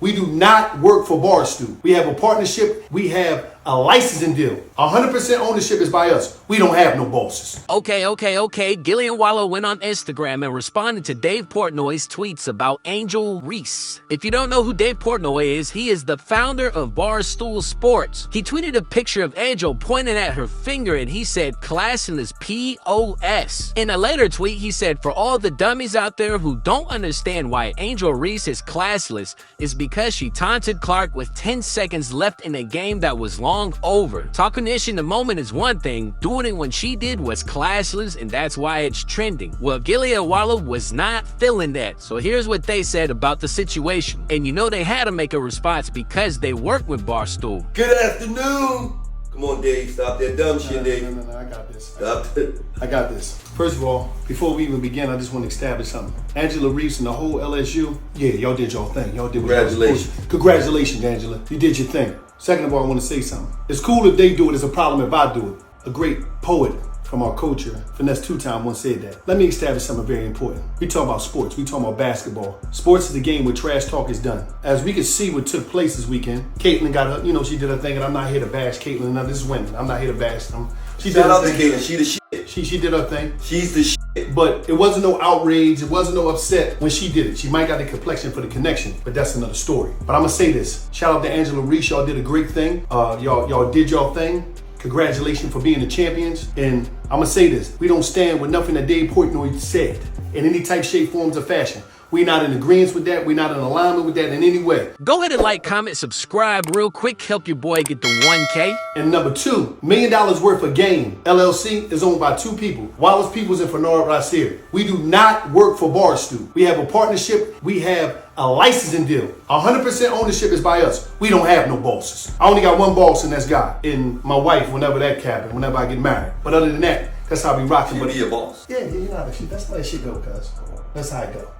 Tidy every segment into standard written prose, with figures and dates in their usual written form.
We do not work for Barstool. We have a partnership. We have a licensing deal. 100% ownership is by us. We don't have no bosses. Okay. Gillie and Wallo went on Instagram and responded to Dave Portnoy's tweets about Angel Reese. If you don't know who Dave Portnoy is, he is the founder of Barstool Sports. He tweeted a picture of Angel pointing at her finger and he said classless, POS. In a later tweet, he said, for all the dummies out there who don't understand why Angel Reese is classless, is because she taunted Clark with 10 seconds left in a game that was long over. Talking ish in the moment is one thing, doing it when she did was classless, and that's why it's trending. Well, Gillie and Wallo was not feeling that, so here's what they said about the situation. And you know they had to make a response because they work with Barstool. Good afternoon. Come on, Dave. Stop that dumb shit, Dave. No, I got this. Stop it. I got this. First of all, before we even begin, I just want to establish something. Angela Reese and the whole LSU, yeah, y'all did y'all thing. Y'all did what y'all was supposed to. Congratulations, Angela. You did your thing. Second of all, I want to say something. It's cool if they do it. It's a problem if I do it. A great poet from our culture, Finesse Two-Time, once said that. Let me establish something very important. We talk about sports. We talk about basketball. Sports is a game where trash talk is done. As we can see what took place this weekend, Caitlyn got her, she did her thing, and I'm not here to bash Caitlyn. Now, this is women. I'm not here to bash them. Shout out to Caitlyn. She the shit. She did her thing. She's the shit. But it wasn't no outrage. It wasn't no upset when she did it. She might got the complexion for the connection, but that's another story. But I'm going to say this. Shout out to Angela Reese. Y'all did a great thing. Y'all did y'all thing. Congratulations for being the champions. And I'm going to say this. We don't stand with nothing that Dave Portnoy said in any type, shape, forms, or fashion. We're not in agreement with that. We're not in alignment with that in any way. Go ahead and like, comment, subscribe real quick. Help your boy get the 1K. And number two, $1 million worth of game. LLC is owned by two people. Wallace Peoples and Fernard Rasier. We do not work for Barstool. We have a partnership. We have a licensing deal. 100% ownership is by us. We don't have no bosses. I only got one boss, and that's God. And my wife, whenever that happens, whenever I get married. But other than that, that's how we rocking. She be your boss. Yeah, you know how that shit. That's how that shit go, cuz. That's how it go.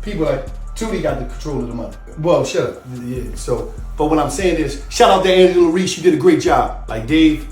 People like Tootie got the control of the money. Well, shut up. Yeah. So, but what I'm saying is, shout out to Angela Reese. You did a great job. Like Dave,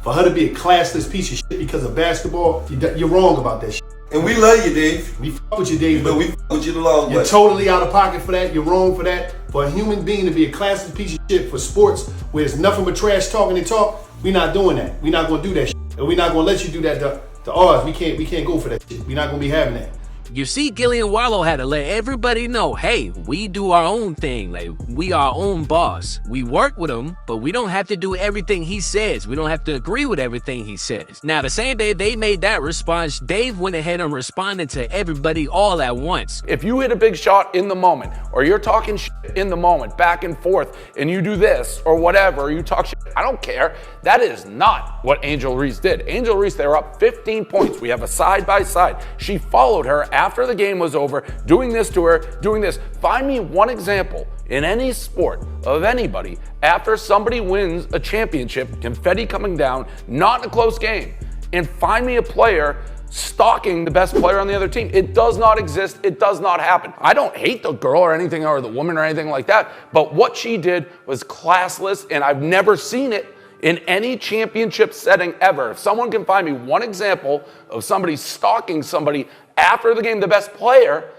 for her to be a classless piece of shit because of basketball, you're wrong about that shit. And we love you, Dave. We fuck with you, Dave. But we fuck with you the long way. You're totally out of pocket for that. You're wrong for that. For a human being to be a classless piece of shit for sports where it's nothing but trash talking and talk, we're not doing that. We're not gonna do that shit. And we're not gonna let you do that to ours. We can't go for that shit. We're not gonna be having that. You see, Gillie and Wallo had to let everybody know, hey, we do our own thing. Like, we our own boss. We work with him, but we don't have to do everything he says. We don't have to agree with everything he says. Now, the same day they made that response, Dave went ahead and responded to everybody all at once. If you hit a big shot in the moment, or you're talking shit in the moment, back and forth, and you do this, or whatever, or you talk shit, I don't care. That is not what Angel Reese did. Angel Reese, they were up 15 points. We have a side-by-side. She followed her after the game was over, doing this to her, doing this. Find me one example in any sport of anybody after somebody wins a championship, confetti coming down, not in a close game, and find me a player stalking the best player on the other team. It does not exist. It does not happen. I don't hate the girl or anything, or the woman or anything like that, but what she did was classless, and I've never seen it in any championship setting ever. If someone can find me one example of somebody stalking somebody after the game, the best player,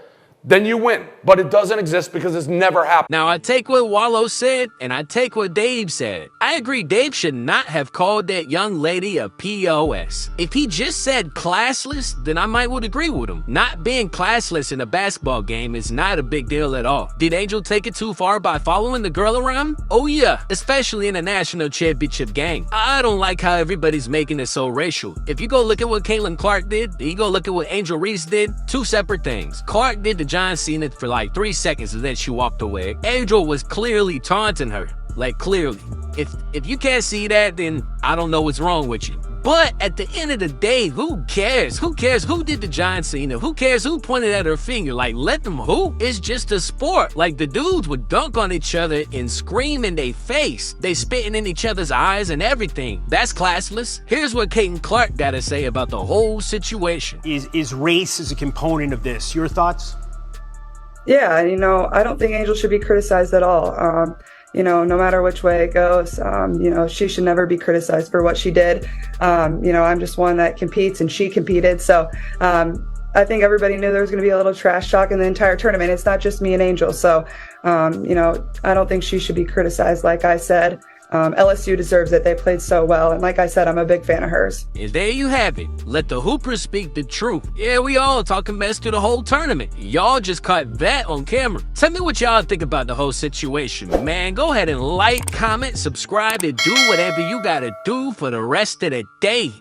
then you win. But it doesn't exist because it's never happened. Now, I take what Wallo said, and I take what Dave said. I agree, Dave should not have called that young lady a POS. If he just said classless, then I might would agree with him. Not being classless in a basketball game is not a big deal at all. Did Angel take it too far by following the girl around? Oh yeah, especially in a national championship game. I don't like how everybody's making it so racial. If you go look at what Caitlyn Clark did, then you go look at what Angel Reese did, two separate things. Clark did the John Cena for like 3 seconds and then she walked away. Angel was clearly taunting her. Like, clearly. If you can't see that, then I don't know what's wrong with you. But at the end of the day, who cares? Who cares who did the John Cena? Who cares who pointed at her finger? Like, let them who? It's just a sport. Like, the dudes would dunk on each other and scream in their face. They spitting in each other's eyes and everything. That's classless. Here's what Caitlyn Clark got to say about the whole situation. Is race as a component of this? Your thoughts? Yeah, I don't think Angel should be criticized at all. No matter which way it goes, she should never be criticized for what she did. I'm just one that competes and she competed. So I think everybody knew there was going to be a little trash talk in the entire tournament. It's not just me and Angel. So, you know, I don't think she should be criticized. Like I said, LSU deserves it. They played so well. And like I said, I'm a big fan of hers. And there you have it. Let the hoopers speak the truth. Yeah, we all talking mess through the whole tournament. Y'all just caught that on camera. Tell me what y'all think about the whole situation. Man, go ahead and like, comment, subscribe, and do whatever you gotta do for the rest of the day.